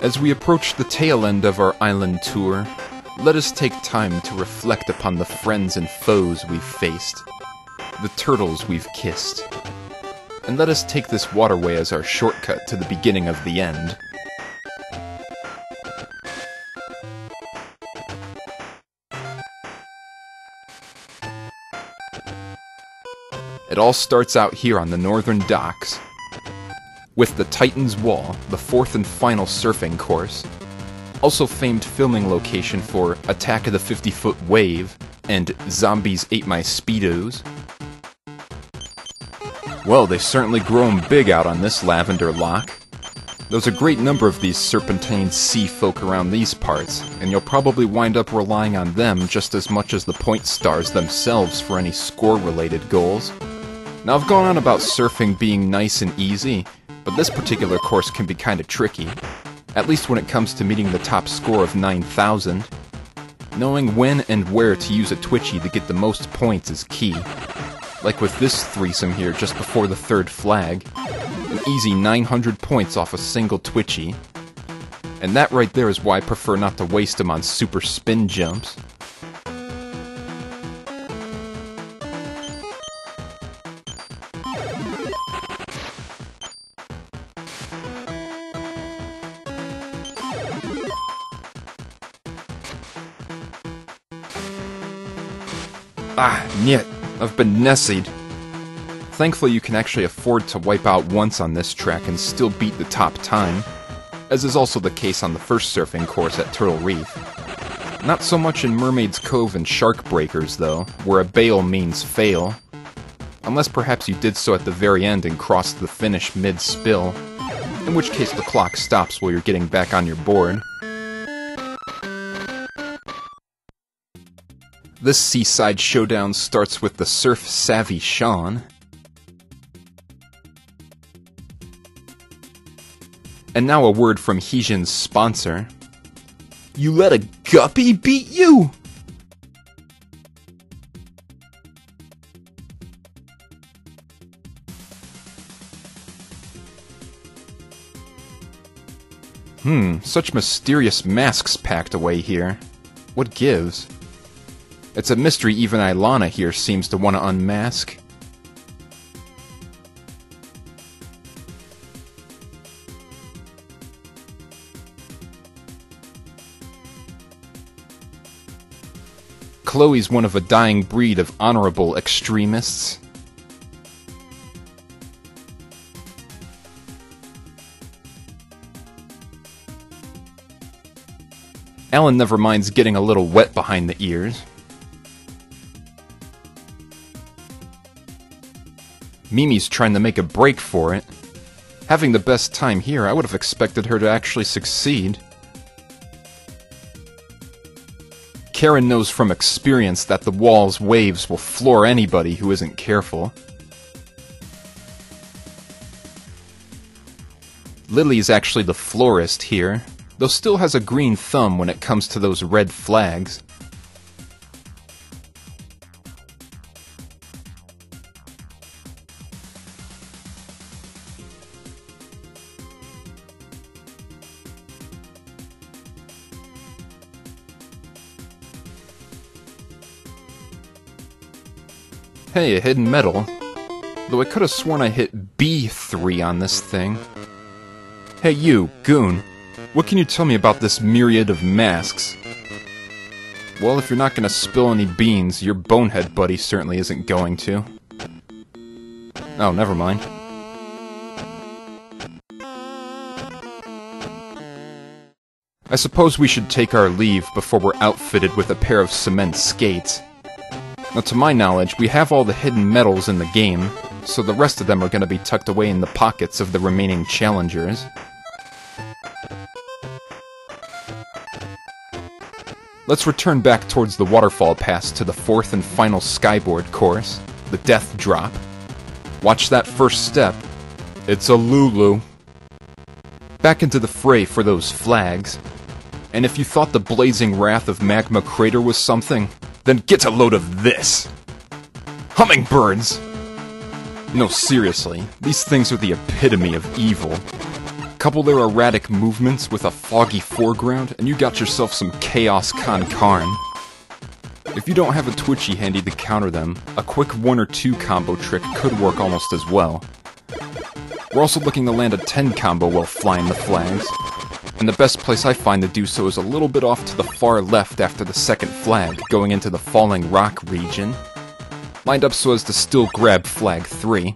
As we approach the tail end of our island tour, let us take time to reflect upon the friends and foes we've faced, the turtles we've kissed, and let us take this waterway as our shortcut to the beginning of the end. It all starts out here on the northern docks, with the Titan's Wall, the fourth and final surfing course, also famed filming location for Attack of the 50-Foot Wave and Zombies Ate My Speedos. Well, they certainly grow 'em big out on this Lavender Lock. There's a great number of these serpentine sea folk around these parts, and you'll probably wind up relying on them just as much as the point stars themselves for any score-related goals. Now, I've gone on about surfing being nice and easy, but this particular course can be kinda tricky, at least when it comes to meeting the top score of 9,000. Knowing when and where to use a twitchy to get the most points is key. Like with this threesome here just before the third flag, an easy 900 points off a single twitchy. And that right there is why I prefer not to waste them on super spin jumps. Ah, nyet, I've been nessied. Thankfully you can actually afford to wipe out once on this track and still beat the top time, as is also the case on the first surfing course at Turtle Reef. Not so much in Mermaid's Cove and Shark Breakers though, where a bail means fail. Unless perhaps you did so at the very end and crossed the finish mid-spill, in which case the clock stops while you're getting back on your board. This seaside showdown starts with the surf-savvy Sean. And now a word from Heejin's sponsor. You let a guppy beat you? Such mysterious masks packed away here. What gives? It's a mystery even Ilana here seems to want to unmask. Chloe's one of a dying breed of honorable extremists. Alan never minds getting a little wet behind the ears. Mimi's trying to make a break for it. Having the best time here, I would have expected her to actually succeed. Karen knows from experience that the wall's waves will floor anybody who isn't careful. Lily's actually the florist here, though still has a green thumb when it comes to those red flags. Hey, a hidden medal. Though I could have sworn I hit B3 on this thing. Hey you, goon. What can you tell me about this myriad of masks? Well, if you're not gonna spill any beans, your bonehead buddy certainly isn't going to. Oh, never mind. I suppose we should take our leave before we're outfitted with a pair of cement skates. Now, to my knowledge, we have all the hidden medals in the game, so the rest of them are going to be tucked away in the pockets of the remaining challengers. Let's return back towards the waterfall pass to the fourth and final skyboard course, the Death Drop. Watch that first step. It's a Lulu. Back into the fray for those flags. And if you thought the blazing wrath of Magma Crater was something, then get a load of this! Hummingbirds! No, seriously, these things are the epitome of evil. Couple their erratic movements with a foggy foreground, and you got yourself some chaos con carne. If you don't have a Twitchy handy to counter them, a quick 1 or 2 combo trick could work almost as well. We're also looking to land a 10 combo while flying the flags, and the best place I find to do so is a little bit off to the far left after the second flag, going into the falling rock region, lined up so as to still grab flag 3.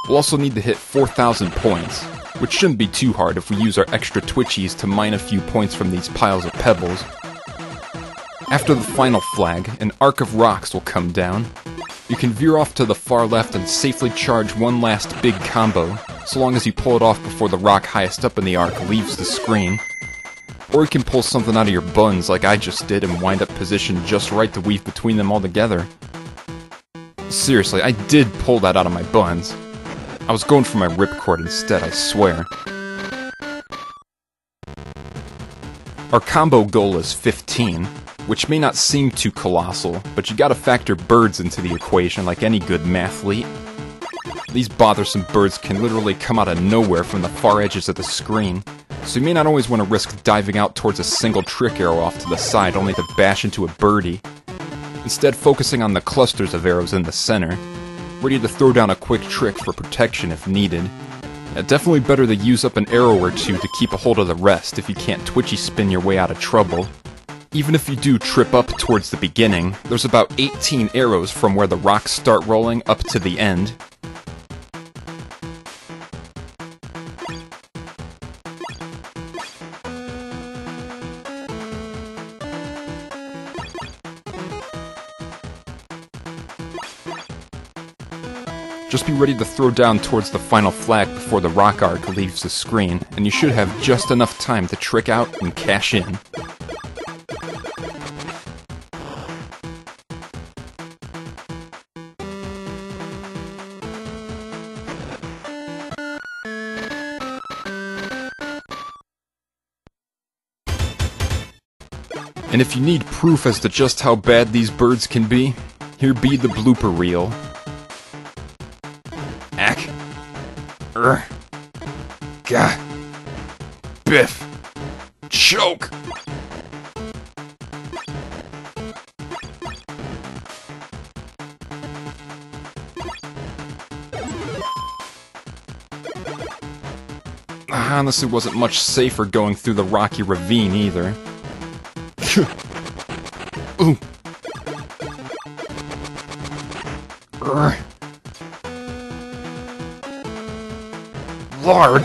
We'll also need to hit 4,000 points, which shouldn't be too hard if we use our extra Twitchies to mine a few points from these piles of pebbles. After the final flag, an arc of rocks will come down. You can veer off to the far left and safely charge one last big combo, so long as you pull it off before the rock highest up in the arc leaves the screen. Or you can pull something out of your buns like I just did and wind up positioned just right to weave between them all together. Seriously, I did pull that out of my buns. I was going for my ripcord instead, I swear. Our combo goal is 15, which may not seem too colossal, but you gotta factor birds into the equation like any good mathlete. These bothersome birds can literally come out of nowhere from the far edges of the screen, so you may not always want to risk diving out towards a single trick arrow off to the side only to bash into a birdie. Instead, focusing on the clusters of arrows in the center, ready to throw down a quick trick for protection if needed. Definitely better to use up an arrow or two to keep a hold of the rest if you can't Twitchy spin your way out of trouble. Even if you do trip up towards the beginning, there's about 18 arrows from where the rocks start rolling up to the end. Just be ready to throw down towards the final flag before the rock arc leaves the screen, and you should have just enough time to trick out and cash in. And if you need proof as to just how bad these birds can be, here be the blooper reel. Ack. Gah. Biff. Choke. Honestly, wasn't much safer going through the rocky ravine either. Ooh. Larg.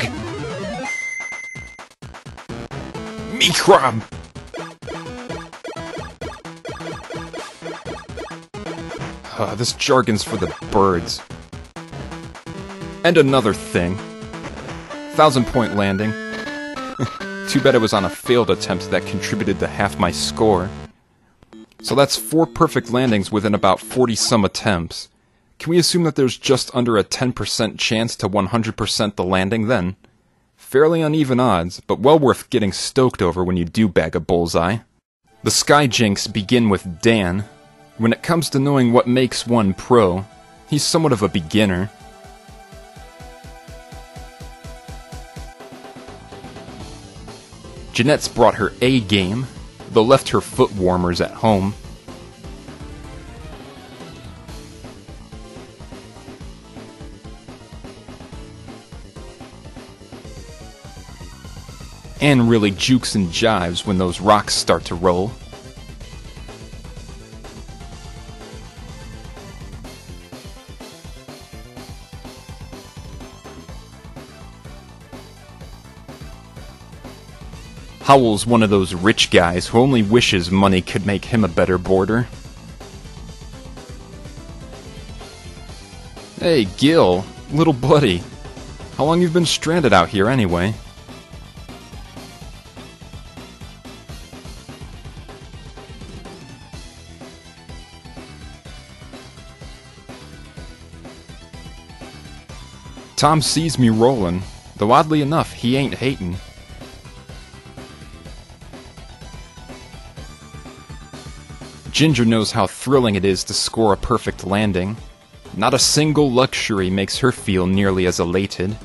Microb. This jargon's for the birds. And another thing. 1,000-point landing. Too bad it was on a failed attempt that contributed to half my score. So that's 4 perfect landings within about 40-some attempts. Can we assume that there's just under a 10% chance to 100% the landing then? Fairly uneven odds, but well worth getting stoked over when you do bag a bullseye. The Sky Jinx begin with Dan. When it comes to knowing what makes one pro, he's somewhat of a beginner. Jeanette's brought her A game, though left her foot warmers at home. Anne really jukes and jives when those rocks start to roll. Howell's one of those rich guys who only wishes money could make him a better boarder. Hey, Gil, little buddy. How long you've been stranded out here anyway? Tom sees me rollin', though oddly enough, he ain't hatin'. Ginger knows how thrilling it is to score a perfect landing. Not a single luxury makes her feel nearly as elated.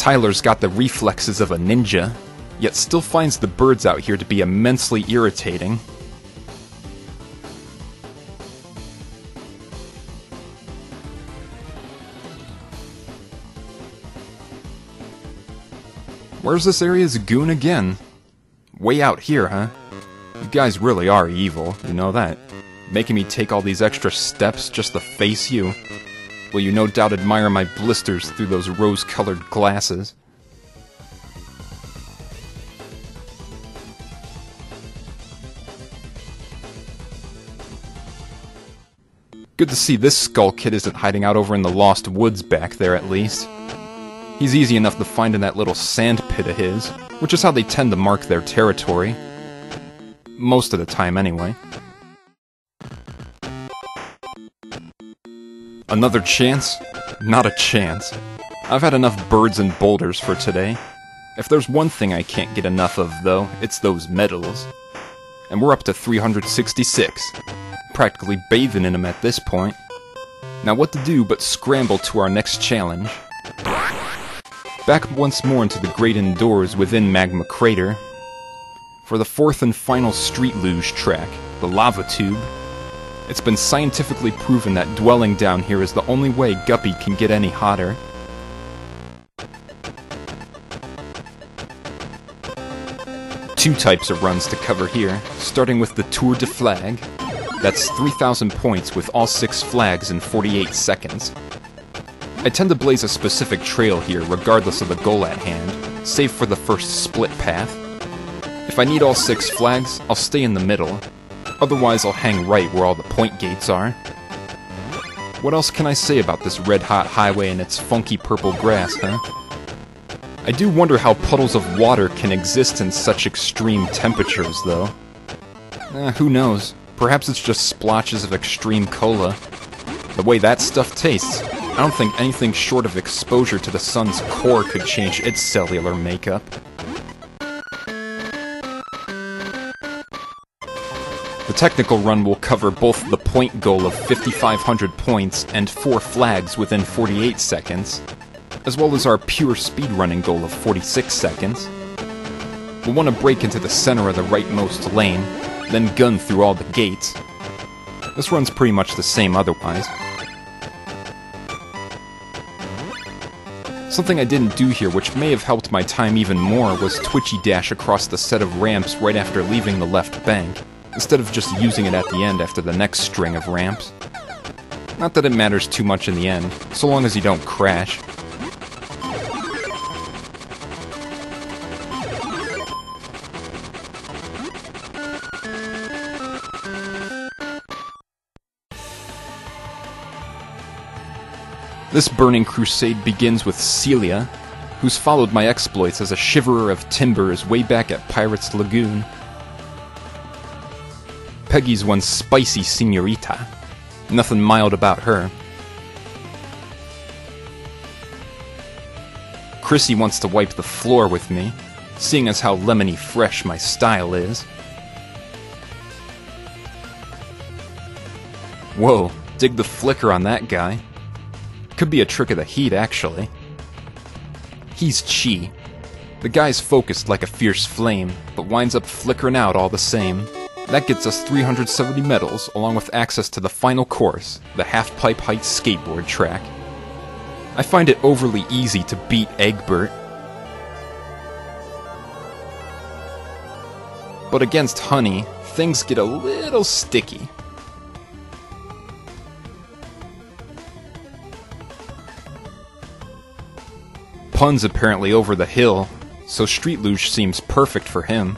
Tyler's got the reflexes of a ninja, yet still finds the birds out here to be immensely irritating. Where's this area's goon again? Way out here, huh? You guys really are evil, you know that. Making me take all these extra steps just to face you. Well, you no doubt admire my blisters through those rose-colored glasses. Good to see this Skull Kid isn't hiding out over in the Lost Woods back there, at least. He's easy enough to find in that little sand pit of his, which is how they tend to mark their territory. Most of the time, anyway. Another chance? Not a chance. I've had enough birds and boulders for today. If there's one thing I can't get enough of, though, it's those medals. And we're up to 366. Practically bathing in them at this point. Now what to do but scramble to our next challenge. Back once more into the great indoors within Magma Crater. For the fourth and final street luge track, the lava tube. It's been scientifically proven that dwelling down here is the only way Guppy can get any hotter. Two types of runs to cover here, starting with the Tour de Flag. That's 3,000 points with all 6 flags in 48 seconds. I tend to blaze a specific trail here regardless of the goal at hand, save for the first split path. If I need all 6 flags, I'll stay in the middle. Otherwise, I'll hang right where all the point gates are. What else can I say about this red-hot highway and its funky purple grass, huh? I do wonder how puddles of water can exist in such extreme temperatures, though. Who knows? Perhaps it's just splotches of extreme cola. The way that stuff tastes, I don't think anything short of exposure to the sun's core could change its cellular makeup. The technical run will cover both the point goal of 5,500 points and 4 flags within 48 seconds, as well as our pure speedrunning goal of 46 seconds. We'll want to break into the center of the rightmost lane, then gun through all the gates. This run's pretty much the same otherwise. Something I didn't do here which may have helped my time even more was twitchy dash across the set of ramps right after leaving the left bank, instead of just using it at the end after the next string of ramps. Not that it matters too much in the end, so long as you don't crash. This burning crusade begins with Celia, who's followed my exploits as a shiverer of timbers way back at Pirates Lagoon. Peggy's one spicy senorita. Nothing mild about her. Chrissy wants to wipe the floor with me, seeing as how lemony fresh my style is. Whoa, dig the flicker on that guy. Could be a trick of the heat, actually. He's Chi. The guy's focused like a fierce flame, but winds up flickering out all the same. That gets us 370 medals, along with access to the final course, the half-pipe height skateboard track. I find it overly easy to beat Egbert. But against Honey, things get a little sticky. Pun's apparently over the hill, so Street Luge seems perfect for him.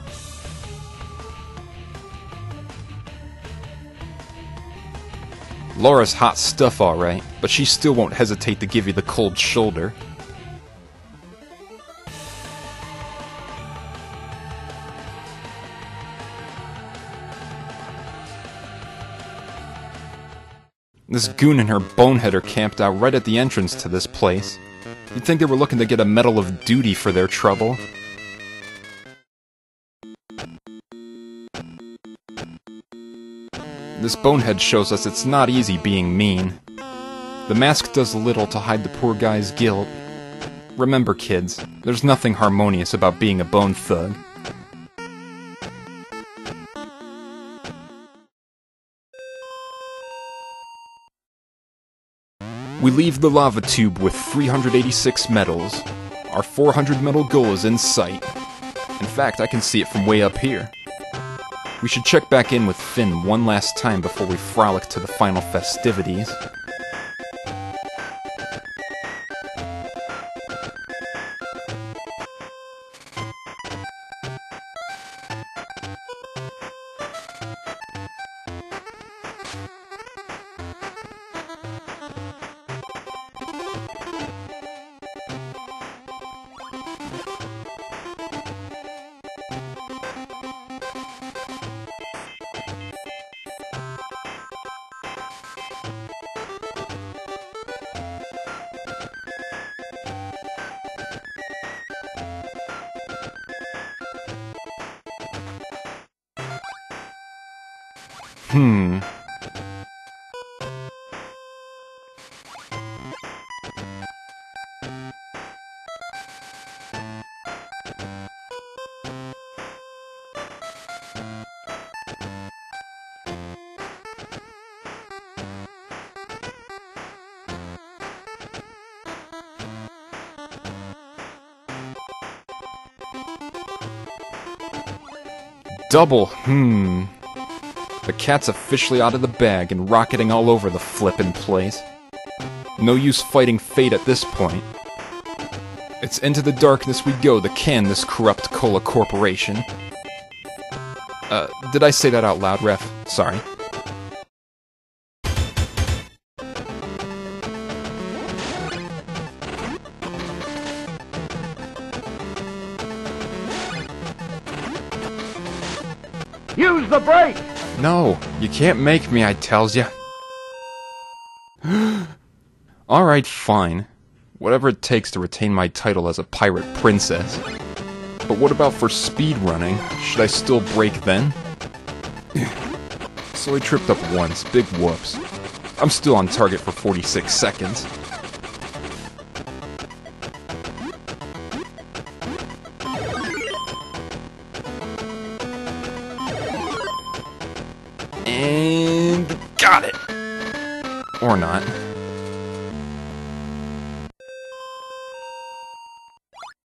Laura's hot stuff, alright, but she still won't hesitate to give you the cold shoulder. This goon and her bonehead are camped out right at the entrance to this place. You'd think they were looking to get a Medal of Duty for their trouble. This bonehead shows us it's not easy being mean. The mask does little to hide the poor guy's guilt. Remember, kids, there's nothing harmonious about being a bone thug. We leave the lava tube with 386 medals. Our 400 medal goal is in sight. In fact, I can see it from way up here. We should check back in with Finn one last time before we frolic to the final festivities. Double, The cat's officially out of the bag and rocketing all over the flippin' place. No use fighting fate at this point. It's into the darkness we go to can this corrupt cola corporation. Did I say that out loud, Ref? Sorry. Use the brake! No, you can't make me, I tells ya. Alright, fine. Whatever it takes to retain my title as a pirate princess. But what about for speed running? Should I still brake then? So I tripped up once, big whoops. I'm still on target for 46 seconds. And got it! Or not.